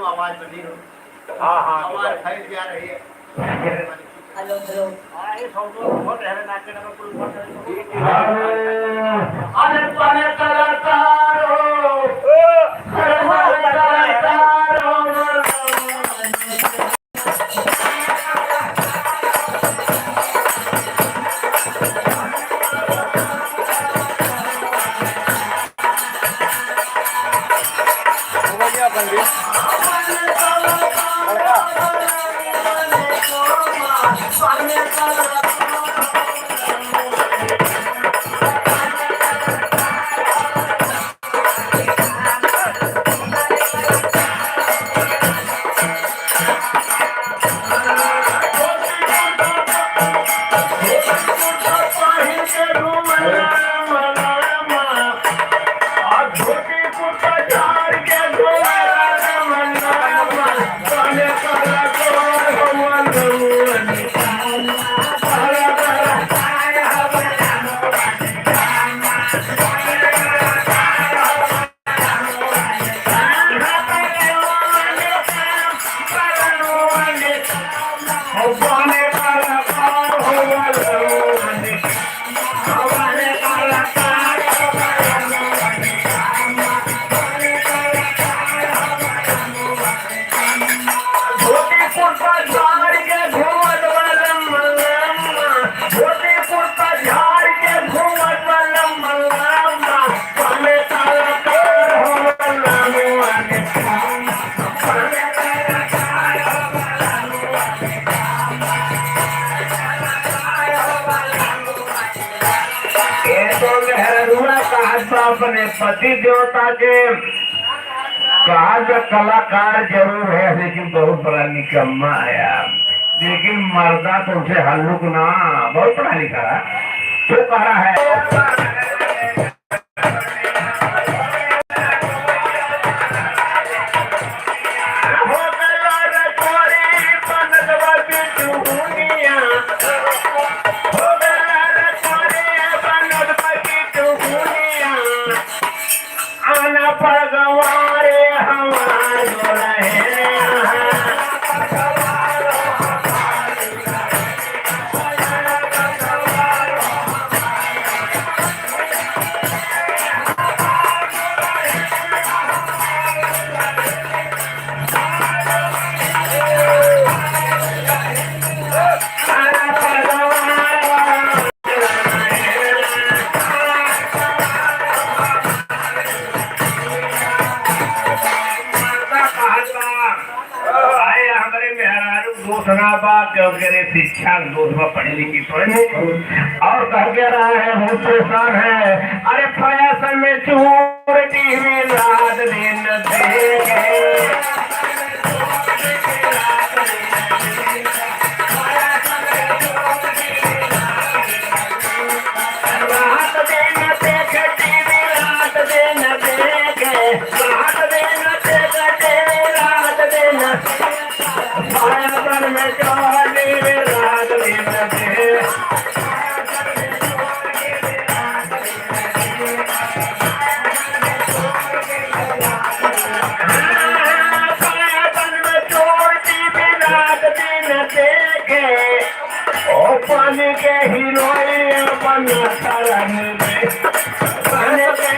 आवाज बनी हाँ हाँ आवाज खाई जा रही है हेलो हेलो ये सब बहुत है नाचे का कोई अरे पाने कलाकारो अपने पति देवता के कहा जो कलाकार जरूर है लेकिन बहुत बड़ा निकम्मा आया लेकिन मर्दा तुमसे हल्लुक ना बहुत पढ़ा लिखा तो कह रहा है शिक्षा दोष में पढ़ी लिखी पढ़े और कह के रहा है बहुत परेशान है अरे फैशन में चूर टीवी रात दिन देखे में पानी के हीरोइन बना करन में पानी के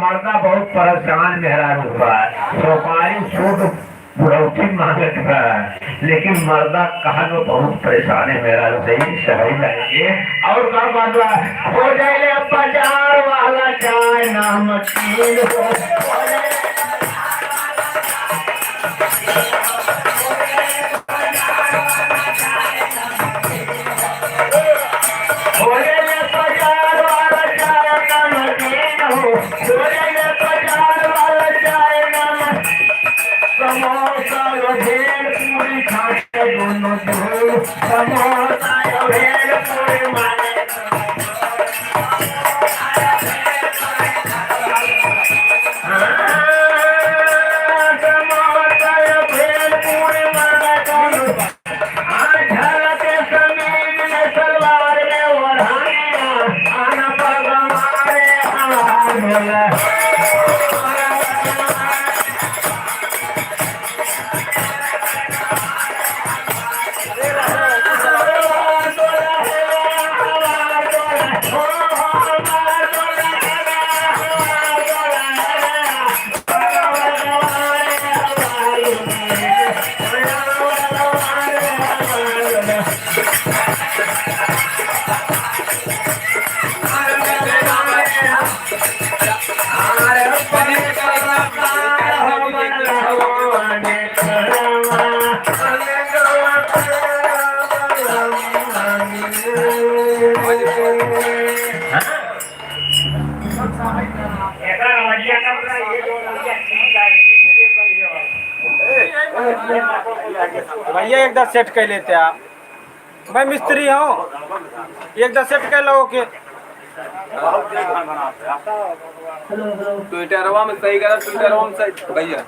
मर्दा बहुत परेशान मेहरा हुआ सोपारी छोट बुढ़ौती मांगत बा लेकिन मर्दा कहानो बहुत परेशान है मेरा सही सही लगे और का बात बा हो जाए बाजार वाला चाय नामकीन ये एकदा सेट कर लेते आप। मैं मिस्त्री हूँ, एकदा सेट कर लो के। ट्विटरवा में सही करा, ट्विटरवा में सही भैया।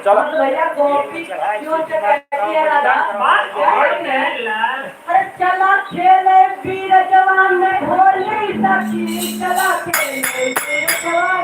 चलो अरे चला खेले वीर जवान में ढोली सखी चला खेले वीर जवान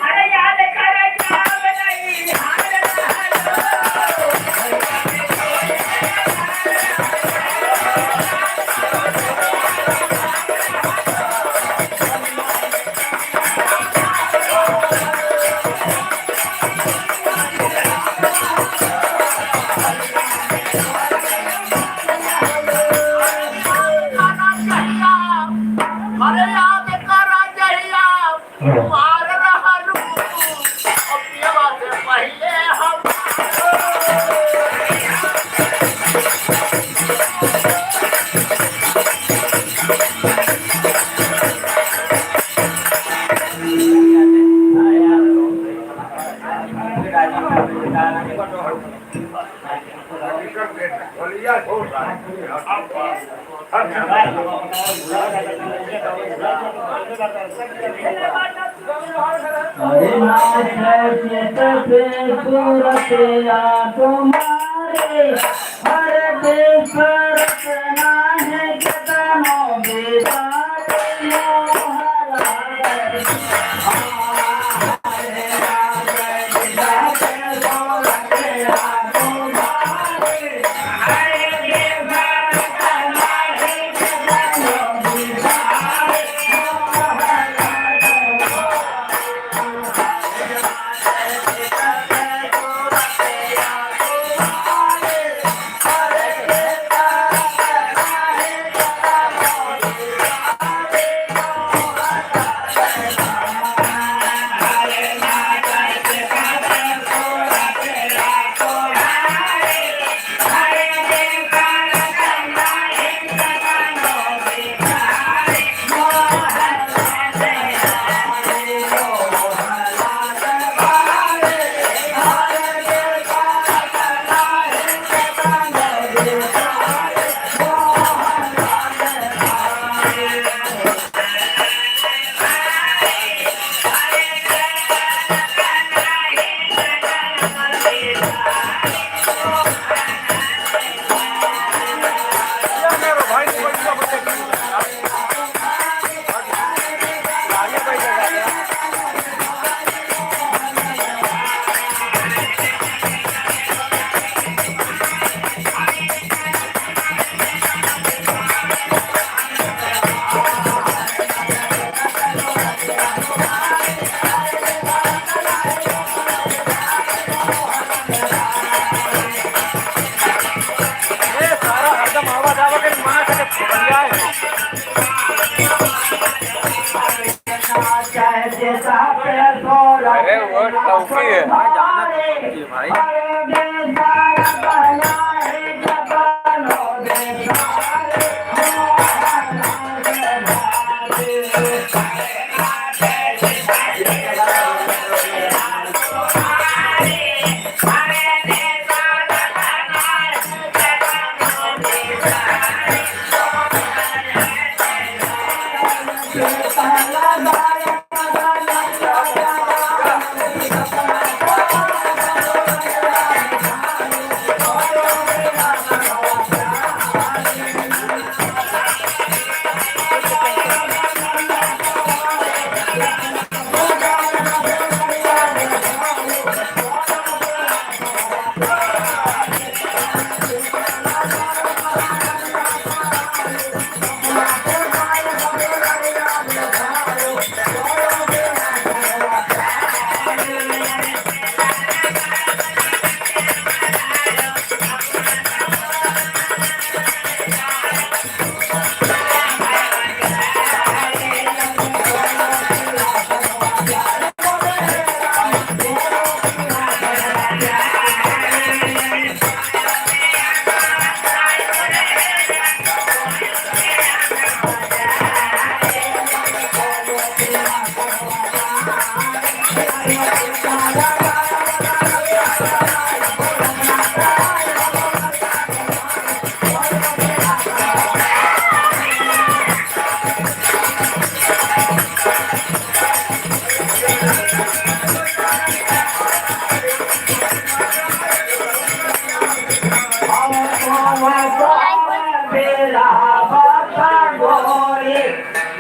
अरे याद कर जाब नहीं हार अरे याद करा जहिया मार रहलू अपियवा से पहले हम अरे तुम्हारे हर देश रचना है जतनों अरे वो टॉफी है भाई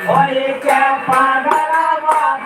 Hoy que pagará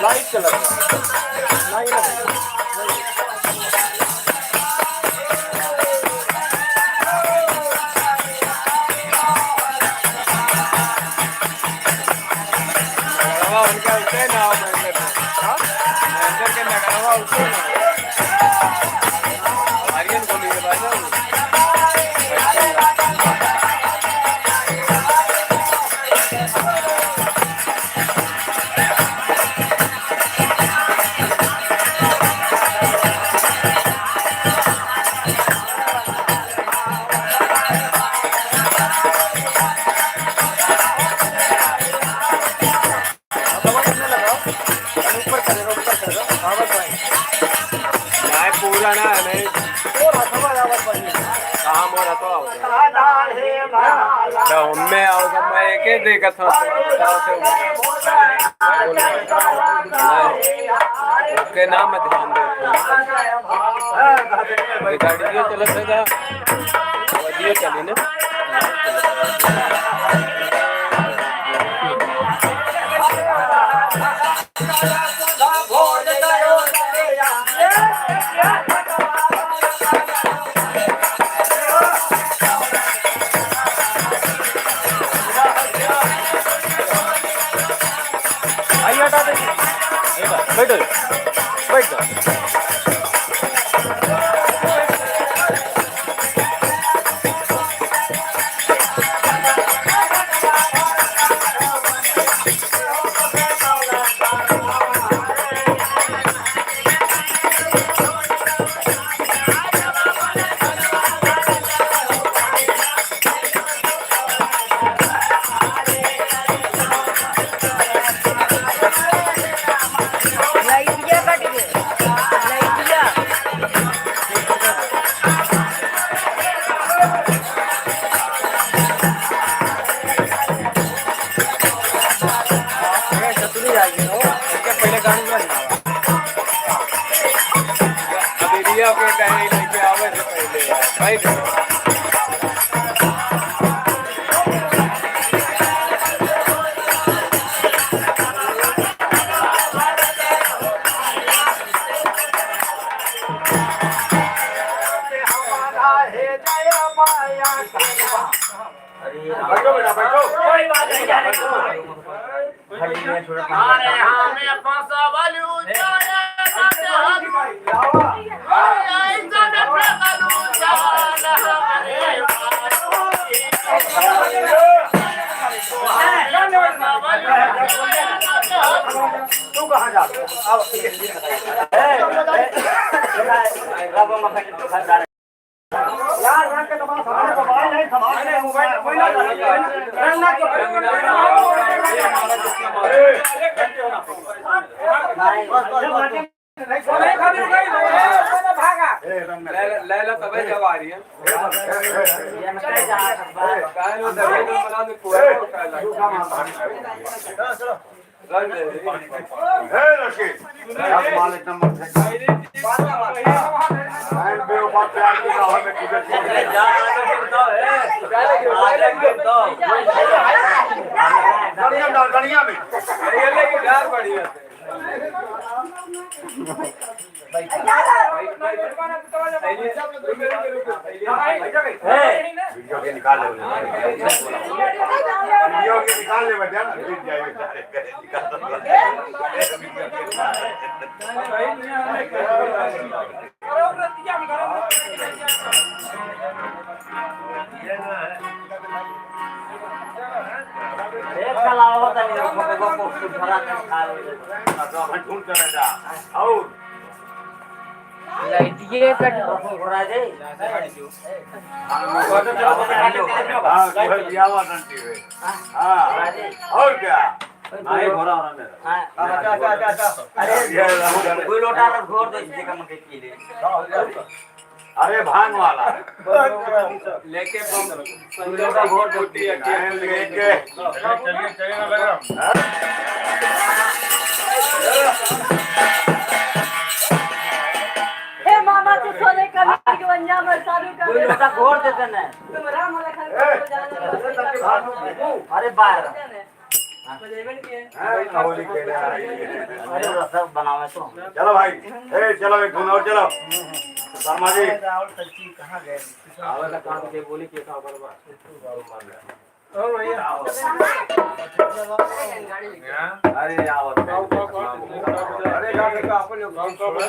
लाइट चला उनका उसे ना के नगरवा उसे आर्यन को लिए बाजा पूरा ना नहीं काम हो रहा तो मैं आओ तो मैं एक ही देखा था उसके नाम में ध्यान दे गाड़ी ये चलत है ये चली ना बैठो बैठ जाओ के कहीं लेके आवे से पहले भाई बैठो बेटा बैठो कोई बात नहीं जाने को अरे हमें फंसा वालू जाने तू कहाँ जा यार यहाँ के तमाम सामने मोबाइल नहीं संभालने मोबाइल कोई ना ले लो तब जब आ रही है गलिया में बढ़िया वीडियो के निकाल ले वीडियो के निकाल ले बेटा एक साल होता नहीं को भरा कर खा ले तो हम ढूंढ कर जा और लाइटिए कट घोड़ा दे हां कोई दिया हुआ घंटी है हां और क्या आए घोड़ा होना मेरा अरे कोई लोटा और घोर दे जगह में के ले अरे भांग वाला लेके कोई लोटा घोर दे लेके चलिए ना मैडम हे मामा तो सोने का के बंजा में सारू का कोई लोटा घोर देते ना तुम राम वाला खा अरे बाहर होली के लिए आई है। अरे रसम बनावे तो चलो भाई ए चलो एक धुन और चलो शर्मा जी आवाज काम के बोली के का बर्बाद अरे आओ अरे गाड़ी का अपन